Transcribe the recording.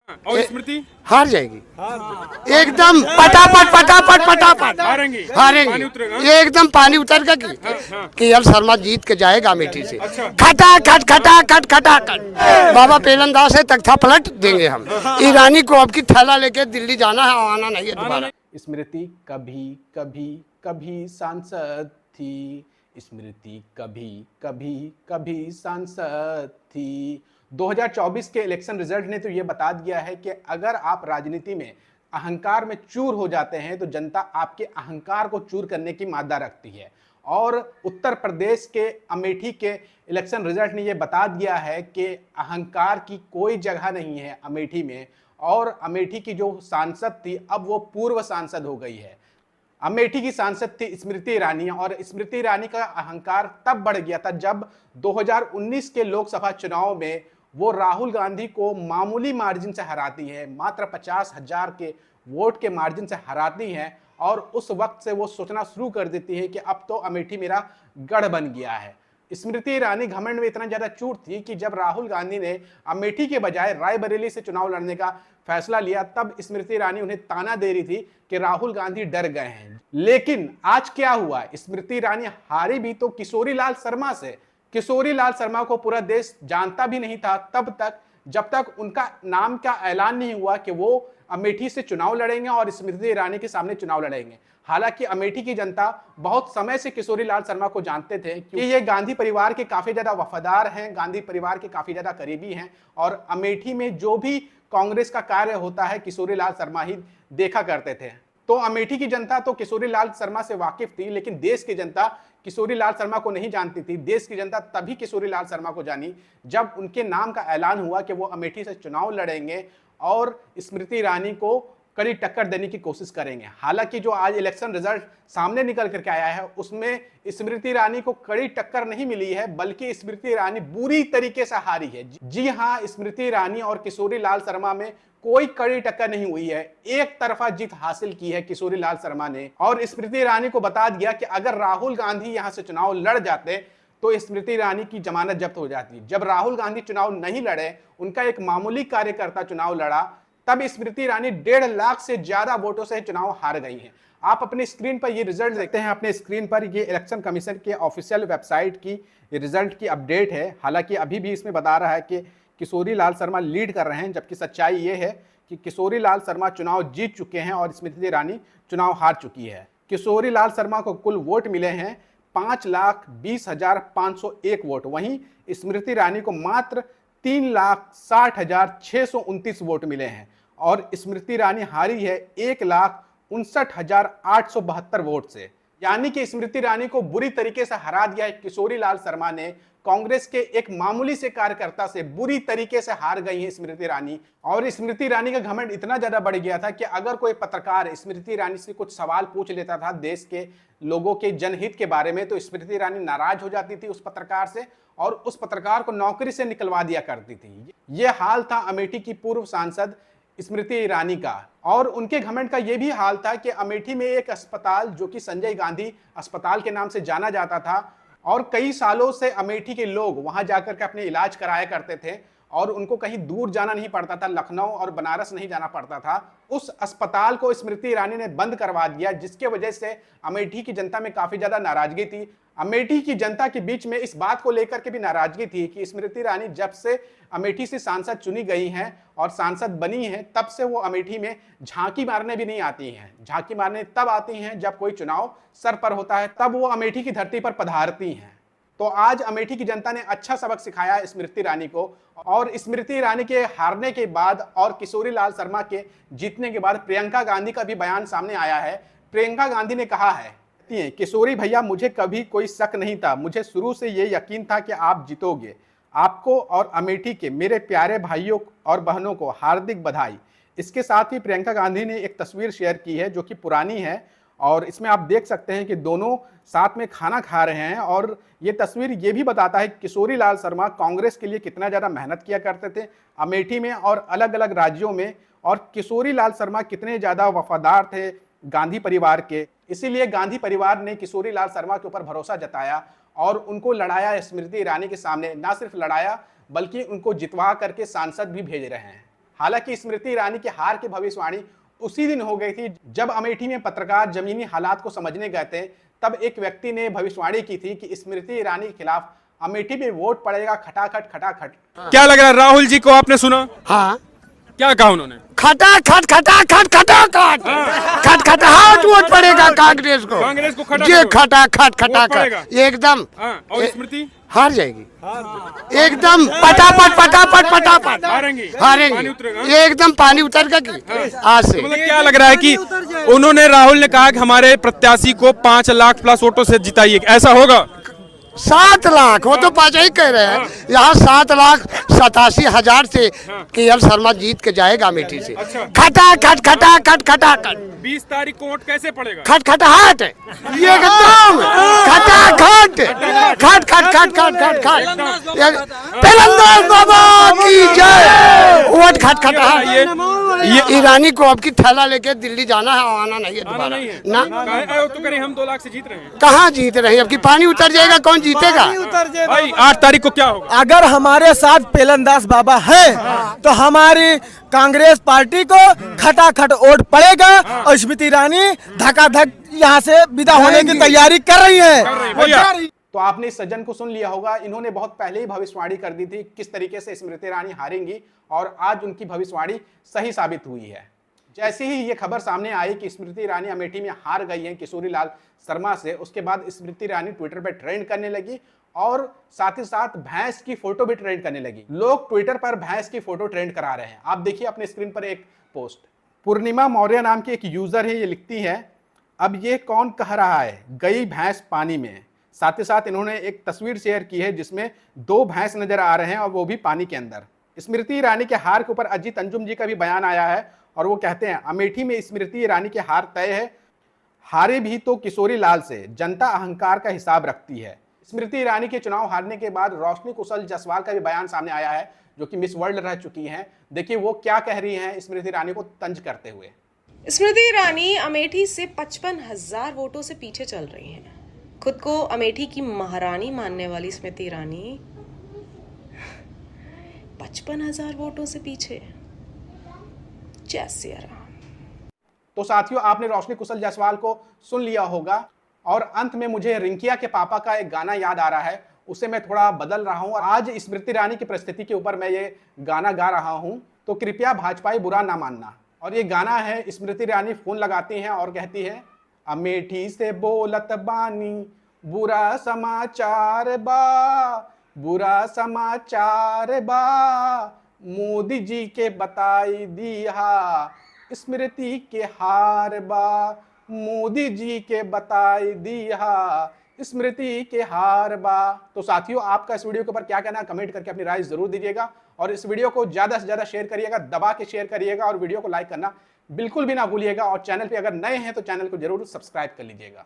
और स्मृति हार जाएगी एकदम पटापट पटापट पटापट हारेंगी? पानी हारेंगी उतरेगा? ये एकदम पानी उतर का कि एल शर्मा जीत के जाएगा अमेठी से। खटा खट खटा खट खटा खट बाबा पेलनदास है तख्ता पलट देंगे हम। ईरानी को अब की थैला लेके दिल्ली जाना है, आना नहीं है दोबारा। स्मृति कभी कभी कभी सांसद थी, स्मृति कभी कभी कभी सांसद थी। 2024 के इलेक्शन रिजल्ट ने तो ये बता दिया है कि अगर आप राजनीति में अहंकार में चूर हो जाते हैं तो जनता आपके अहंकार को चूर करने की मादा रखती है। और उत्तर प्रदेश के अमेठी के इलेक्शन रिजल्ट ने यह बता दिया है कि अहंकार की कोई जगह नहीं है अमेठी में। और अमेठी की जो सांसद थी अब वो पूर्व सांसद हो गई है। अमेठी की सांसद थी स्मृति ईरानी, और स्मृति ईरानी का अहंकार तब बढ़ गया था जब 2019 के लोकसभा चुनाव में वो राहुल गांधी को मामूली मार्जिन से हराती है, मात्र 50,000 के वोट के मार्जिन से हराती है। और उस वक्त से वो सोचना शुरू कर देती है कि अब तो अमेठी मेरा गढ़ बन गया है। स्मृति ईरानी घमंड में इतना ज्यादा चूर थी कि जब राहुल गांधी ने अमेठी के बजाय रायबरेली से चुनाव लड़ने का फैसला लिया तब स्मृति ईरानी उन्हें ताना दे रही थी कि राहुल गांधी डर गए हैं। लेकिन आज क्या हुआ, स्मृति ईरानी हारी भी तो किशोरी लाल शर्मा से। किशोरी लाल शर्मा को पूरा देश जानता भी नहीं था तब तक जब तक उनका नाम का ऐलान नहीं हुआ कि वो अमेठी से चुनाव लड़ेंगे और स्मृति ईरानी के सामने चुनाव लड़ेंगे। हालांकि अमेठी की जनता बहुत समय से किशोरी लाल शर्मा को जानते थे कि ये गांधी परिवार के काफी ज्यादा वफादार हैं, गांधी परिवार के काफी ज्यादा करीबी हैं। और अमेठी में जो भी कांग्रेस का कार्य होता है किशोरी लाल शर्मा ही देखा करते थे। तो अमेठी की जनता तो किशोरी लाल शर्मा से वाकिफ थी, लेकिन देश की जनता किशोरी लाल शर्मा को नहीं जानती थी। देश की जनता तभी किशोरी लाल शर्मा को जानी जब उनके नाम का ऐलान हुआ कि वो अमेठी से चुनाव लड़ेंगे और स्मृति ईरानी को कड़ी टक्कर देने की कोशिश करेंगे। हालांकि जो आज इलेक्शन रिजल्ट सामने निकल करके आया है उसमें स्मृति ईरानी को कड़ी टक्कर नहीं मिली है, बल्कि स्मृति ईरानी बुरी तरीके से हारी है। जी हाँ, स्मृति ईरानी और किशोरी लाल शर्मा में कोई कड़ी टक्कर नहीं हुई है, एक तरफा जीत हासिल की है किशोरी लाल शर्मा ने। और स्मृति ईरानी को बता दिया कि अगर राहुल गांधी यहां से चुनाव लड़ जाते तो स्मृति ईरानी की जमानत जब्त हो जाती। जब राहुल गांधी चुनाव नहीं लड़े, उनका एक मामूली कार्यकर्ता चुनाव लड़ा, तब स्मृति ईरानी 1.5 लाख से ज्यादा वोटों से चुनाव हार गई हैं। आप अपने स्क्रीन पर ये रिजल्ट देखते हैं। अपने स्क्रीन पर ये इलेक्शन कमीशन के ऑफिशियल वेबसाइट की रिजल्ट की अपडेट है। हालांकि अभी भी इसमें बता रहा है कि किशोरी लाल शर्मा लीड कर रहे हैं, जबकि सच्चाई ये है कि किशोरी लाल शर्मा चुनाव जीत चुके हैं और स्मृति ईरानी चुनाव हार चुकी है। किशोरी लाल शर्मा को कुल वोट मिले हैं 5,20,501 वोट, वहीं स्मृति ईरानी को मात्र 3,60,629 वोट मिले हैं। और स्मृति ईरानी हारी है 1,59,872 वोट से। यानी कि स्मृति ईरानी को बुरी तरीके से हरा दिया है किशोरी लाल शर्मा ने। कांग्रेस के एक मामूली से कार्यकर्ता से बुरी तरीके से हार गई है स्मृति ईरानी। और स्मृति ईरानी का घमंड इतना ज्यादा बढ़ गया था कि अगर कोई पत्रकार स्मृति ईरानी से कुछ सवाल पूछ लेता था देश के लोगों के जनहित के बारे में तो स्मृति ईरानी नाराज हो जाती थी उस पत्रकार से और उस पत्रकार को नौकरी से निकलवा दिया करती थी। ये हाल था अमेठी की पूर्व सांसद स्मृति ईरानी का। और उनके घमंड का यह भी हाल था कि अमेठी में एक अस्पताल जो कि संजय गांधी अस्पताल के नाम से जाना जाता था और कई सालों से अमेठी के लोग वहां जाकर के अपने इलाज कराया करते थे और उनको कहीं दूर जाना नहीं पड़ता था, लखनऊ और बनारस नहीं जाना पड़ता था। उस अस्पताल को स्मृति ईरानी ने बंद करवा दिया, जिसके वजह से अमेठी की जनता में काफी ज्यादा नाराजगी थी। अमेठी की जनता के बीच में इस बात को लेकर के भी नाराजगी थी कि स्मृति ईरानी जब से अमेठी से सांसद चुनी गई हैं और सांसद बनी हैं तब से वो अमेठी में झांकी मारने भी नहीं आती हैं। झांकी मारने तब आती हैं जब कोई चुनाव सर पर होता है, तब वो अमेठी की धरती पर पधारती हैं। तो आज अमेठी की जनता ने अच्छा सबक सिखाया स्मृति ईरानी को। और स्मृति ईरानी के हारने के बाद और किशोरी लाल शर्मा के जीतने के बाद प्रियंका गांधी का भी बयान सामने आया है। प्रियंका गांधी ने कहा है, किशोरी भैया मुझे कभी कोई शक नहीं था, मुझे शुरू से ये यकीन था कि आप जीतोगे। आपको और अमेठी के मेरे प्यारे भाइयों और बहनों को हार्दिक बधाई। इसके साथ ही प्रियंका गांधी ने एक तस्वीर शेयर की है जो कि पुरानी है और इसमें आप देख सकते हैं कि दोनों साथ में खाना खा रहे हैं। और ये तस्वीर ये भी बताता है कि किशोरी लाल शर्मा कांग्रेस के लिए कितना ज़्यादा मेहनत किया करते थे अमेठी में और अलग अलग राज्यों में, और किशोरी लाल शर्मा कितने ज़्यादा वफादार थे गांधी परिवार के। इसीलिए गांधी परिवार ने किशोरी लाल शर्मा के ऊपर भरोसा जताया और उनको लड़ाया स्मृति ईरानी के सामने। ना सिर्फ लड़ाया बल्कि उनको जितवा करके सांसद भी भेज रहे हैं। हालांकि स्मृति ईरानी की हार की भविष्यवाणी उसी दिन हो गई थी जब अमेठी में पत्रकार जमीनी हालात को समझने गए थे। तब एक व्यक्ति ने भविष्यवाणी की थी कि स्मृति ईरानी के खिलाफ अमेठी में वोट पड़ेगा खटाखट खटाखट। क्या लग रहा है, राहुल जी को आपने सुना? हाँ, क्या कहा उन्होंने? खटाखट खटाखट खटाखट खटखटाहट वोट पड़ेगा कांग्रेस को। कांग्रेस को खटाखट ये वोट खटाखट पड़ेगा। खटाखट एकदम। और स्मृति हार जाएगी एकदम, पटापट पटापट पटापट हारेंगी? पानी हारेंगी उतरेगा? एकदम, पानी उतर गया आज से। मतलब क्या लग रहा है कि उन्होंने, राहुल ने कहा कि हमारे प्रत्याशी को 5 लाख प्लस वोटों से जिताइए, ऐसा होगा? 7 लाख, वो तो पाँच ही कह रहे हैं। यहाँ 7,87,000 से केएल शर्मा जीत के जाएगा अमेठी से। खटाखट खटाखट खटाखट 20 तारीख को वोट कैसे पड़ेगा? खटखटाहट ये एकदम, खटाखट खट खट खट खट खट खट। तेलंगाना बाबा की जय। वोट खटखटाहट। ये ईरानी को अब की थैला लेके दिल्ली जाना है, आना नहीं है दोबारा ना। तो करें, हम 2 लाख से जीत रहे हैं। कहाँ जीत रहे हैं? अब की पानी उतर जाएगा, कौन जीतेगा? भाई 8 तारीख को क्या होगा? अगर हमारे साथ पेलनदास बाबा है तो हमारी कांग्रेस पार्टी को खटाखट वोट पड़ेगा और स्मृति ईरानी धकाधक यहाँ से विदा होने की तैयारी कर रही है। तो आपने इस सज्जन को सुन लिया होगा, इन्होंने बहुत पहले ही भविष्यवाणी कर दी थी किस तरीके से स्मृति ईरानी हारेंगी, और आज उनकी भविष्यवाणी सही साबित हुई है। जैसे ही ये खबर सामने आई कि स्मृति ईरानी अमेठी में हार गई हैं किशोरी लाल शर्मा से, उसके बाद स्मृति ईरानी ट्विटर पर ट्रेंड करने लगी और साथ ही साथ भैंस की फोटो भी ट्रेंड करने लगी। लोग ट्विटर पर भैंस की फोटो ट्रेंड करा रहे हैं। आप देखिए अपने स्क्रीन पर एक पोस्ट, पूर्णिमा मौर्य नाम की एक यूजर है, ये लिखती है, अब ये कौन कह रहा है गई भैंस पानी में। साथ ही साथ इन्होंने एक तस्वीर शेयर की है जिसमें 2 भैंस नजर आ रहे हैं और वो भी पानी के अंदर। स्मृति ईरानी के हार के ऊपर अजीत अंजुम जी का भी बयान आया है और वो कहते हैं, अमेठी में स्मृति ईरानी के हार तय है, हारे भी तो किशोरी लाल से, जनता अहंकार का हिसाब रखती है। स्मृति ईरानी के चुनाव हारने के बाद रोशनी कुशल जायसवाल का भी बयान सामने आया है, जो कि मिस वर्ल्ड रह चुकी हैं। देखिए वो क्या कह रही हैं स्मृति ईरानी को तंज करते हुए। स्मृति ईरानी अमेठी से 55,000 वोटों से पीछे चल रही हैं। खुद को अमेठी की महारानी मानने वाली स्मृति ईरानी 55,000 वोटों से पीछे। जय सिया राम। तो साथियों, आपने रोशनी कुशल जायसवाल को सुन लिया होगा और अंत में मुझे रिंकिया के पापा का एक गाना याद आ रहा है, उसे मैं थोड़ा बदल रहा हूं और आज स्मृति ईरानी की परिस्थिति के ऊपर मैं ये गाना गा रहा हूं, तो कृपया भाजपाई बुरा ना मानना। और ये गाना है, स्मृति ईरानी फोन लगाती हैं और कहती है, अमेठी से बोलत बानी बुरा समाचार बा, बुरा समाचार बा, मोदी जी के बताई दिया स्मृति के हार बा, मोदी जी के बताई दिया स्मृति के हार बा। तो साथियों, आपका इस वीडियो के ऊपर क्या कहना है, कमेंट करके अपनी राय जरूर दीजिएगा और इस वीडियो को ज्यादा से ज्यादा शेयर करिएगा, दबा के शेयर करिएगा और वीडियो को लाइक करना बिल्कुल भी ना भूलिएगा और चैनल पे अगर नए हैं तो चैनल को जरूर सब्सक्राइब कर लीजिएगा।